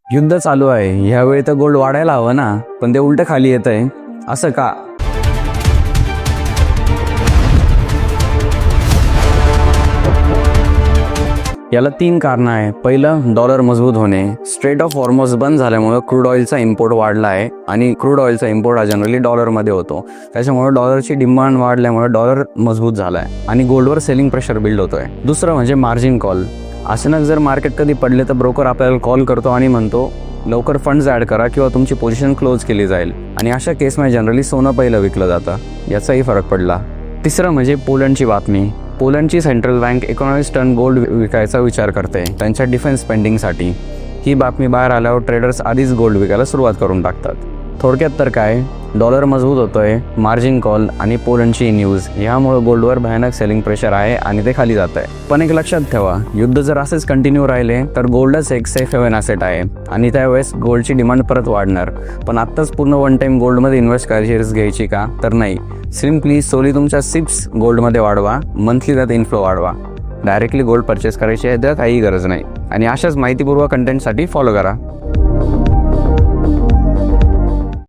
युद्ध चालू आहे, ह्यावेळी तर गोल्ड वाढायला हवं ना, पण ते उलट खाली येत आहे, असं का? याला 3 कारणं आहे. पहिलं, डॉलर मजबूत होणे. स्ट्रेट ऑफ हॉर्मोज बंद झाल्यामुळे क्रूड ऑइलचा इम्पोर्ट वाढला आहे आणि क्रूड ऑइलचा इम्पोर्ट हा जनरली डॉलरमध्ये होतो. त्याच्यामुळे डॉलरची डिमांड वाढल्यामुळे डॉलर मजबूत झाला आहे आणि गोल्डवर सेलिंग प्रेशर बिल्ड होतोय. दुसरं म्हणजे मार्जिन कॉल. अचानक जर मार्केट कधी पडले तर ब्रोकर आपल्याला कॉल करतो आणि म्हणतो लवकर फंड्स ॲड करा किंवा तुमची पोझिशन क्लोज केली जाईल, आणि अशा केसमध्ये जनरली सोनं पहिलं विकलं जातं. याचाही फरक पडला. तिसरं म्हणजे पोलंडची बातमी. पोलंडची सेंट्रल बँक 19 टन गोल्ड विकायचा विचार करते त्यांच्या डिफेन्स स्पेंडिंगसाठी. ही बातमी बाहेर आल्यावर ट्रेडर्स आधीच गोल्ड विकायला सुरुवात करून टाकतात. थोडक्यात तर काय, डॉलर मजबूत होतोय, मार्जिन कॉल आणि पोलंडची न्यूज यामुळे गोल्डवर भयानक सेलिंग प्रेशर आहे आणि ते खाली जात आहे. पण एक लक्षात ठेवा, युद्ध जर असेच कंटिन्यू राहिले तर गोल्डच एक सेफ हेवन ॲसेट आहे आणि त्यावेळेस गोल्डची डिमांड परत वाढणार. पण आत्ताच पूर्ण वन टाइम गोल्डमध्ये इन्व्हेस्ट करायची रिस्क घ्यायची का? तर नाही. सिम्पली सोली तुमच्या सिप्स गोल्डमध्ये वाढवा, मंथली त्यात इन्फ्लो वाढवा. डायरेक्टली गोल्ड परचेस करायची आहे तर काही गरज नाही. आणि अशाच माहितीपूर्वक कंटेंटसाठी फॉलो करा.